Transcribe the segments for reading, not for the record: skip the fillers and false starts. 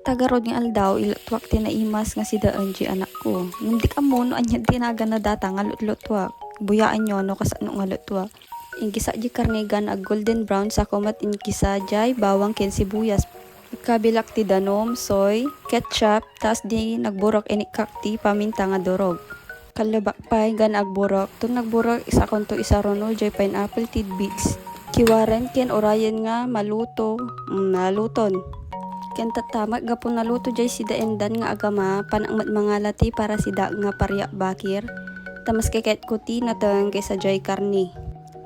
tagarod nga aldaw ilotwak tinaimas nga si Daanji anak ko. Hindi ka mo no anya tinaga na data nga lutwak. Buyaan nyo no kasano nga lutwak. Ingkisa di karnigan ag golden brown sa kumat ingkisa jay bawang ken sibuyas. Kabilak ti danom, soy, ketchup, tas di nagburok ini kakti paminta nga durog. Kalabak pay gan agburok. Tun nagburok isa konto isa rono jay pineapple tidbits. Kiwaren ken orayan nga maluto, naluton. Ken tatamak gapon naluto jay si daendan nga agama panangmat mga lati para si da nga parya bakir. Tamas keket kuti natang kaysa jay karni.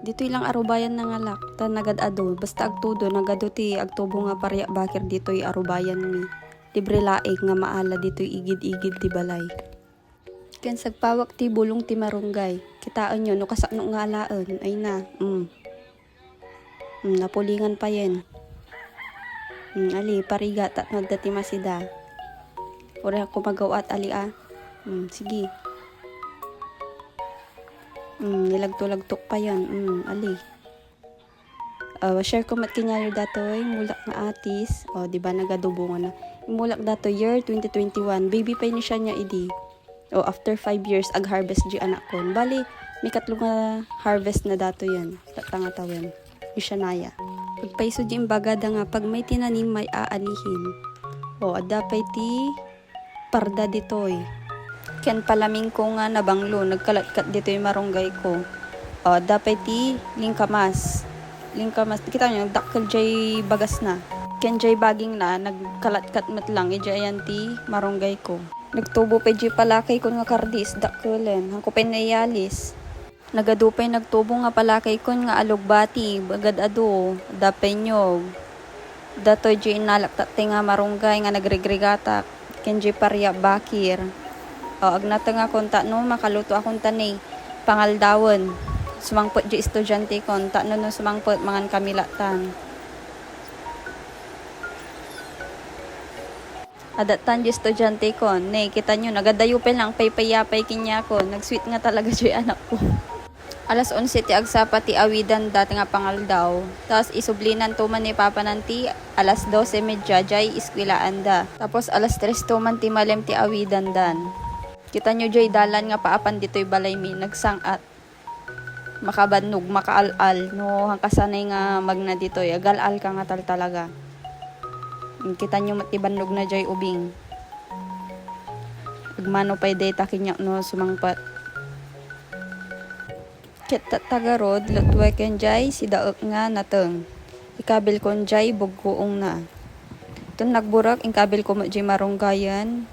Dito ilang arubayan na ngalak, ta nagad-ado, basta agtudo nagado ti agtubo nga parya bakir dito'y arubayan mi. Libre laig nga maala dito'y igid-igid ti balay. Ken sagpawak ti bulong ti marunggay, kitaan nyo no kasano nga alaan, ay na, napulingan pa yen. Ali, pariga, tatnod dati masida. Ore ako magawat ali sige. Nilagto-lagtok pa yan. Ali. Share ko mat kinyayo datoy, mulak nga atis. Diba nagadubo nga na. Mulak dato year 2021. Baby pa ni siya niya idi. After 5 years, ag-harvest di anak ko. Bali, may katlo nga harvest na dato yan. Tatanga tawen. Isya naya. Pagpaiso di imbagada nga, pag may tinanim may aanihin. Adapay ti parda ditoy. Ken palaming ko nga nabanglo, nagkalat-kat ditoy marunggay ko. Dapay ti lingkamas. Lingkamas, kita nyo, nagdakkel jay bagas na. Ken jay baging na, nagkalat-kat mat lang, ayan ti marunggay ko. Nagtubo pa jay palakay ko nga kardis, dakkelen, hangko pa nayalis. Nagadupay nagtubo nga palakay kon nga alugbati, bagad ado, dapay nyog. Datoy jay inalaktat nga marunggay nga nagregregatak, ken jay parya bakir. Agnata nga konta no, makaluto akong tanay, pangaldawon. Sumangpot jay estudyante kon, no sumangpot mangan kamilatan. Adatan jay estudyante kon, kita nyo, nagadayupin lang, paypayapay kinya ko, nagsweet nga talaga jay anak ko. Alas 11 ti agsapa ti awidan dati nga pangaldaw. Tapos isublinan tuman ni Papa nanti alas 12:30 jay iskwilaan da. Tapos alas 3 tuman ti malem ti awidan dan. Kita nyo jay dalan nga paapan dito'y balay mi nagsangat. Makabannog, makaalal no hangkasanay nga magna dito'y agalal ka nga talaga. Kita nyo matibannog na jay ubing. Agmano pay data kinyak no sumangpat. Kita tagarod, lutway ken jay, si daok nga nateng. Ikabil kon jay, bugkuong na. Tun nagburak, ikabil ko mo jay marunggayan.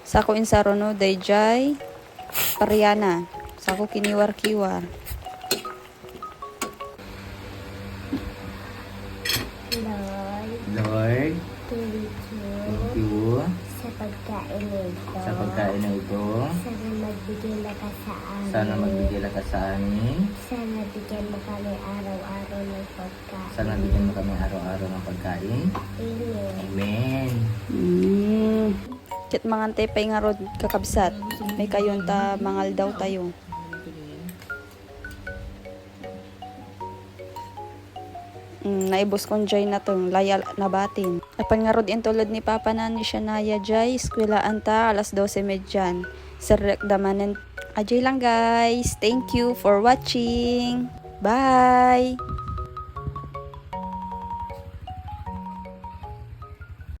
Sako insarono, day jay, pariana. Sako kiniwar-kiwar. Lord, thank you sa pagkain na ito. sa pagkain na ito. Sana magbigay ka sa amin. Sana bigyan mo kami araw-araw ng pagkain. Sana bigyan mo kami araw-araw ng pagkain. Amen. Amen. Kit mangantay pay nga rod kakabsat. May kayon ta mangal daw tayo. Naibos kong jay na tong layal na batin. Apan nga rod intulad ni Papa na ni Shanaya jay, eskwelaan ta alas 12:30. Serek damanen. Ajay lang guys. Thank you for watching. Bye!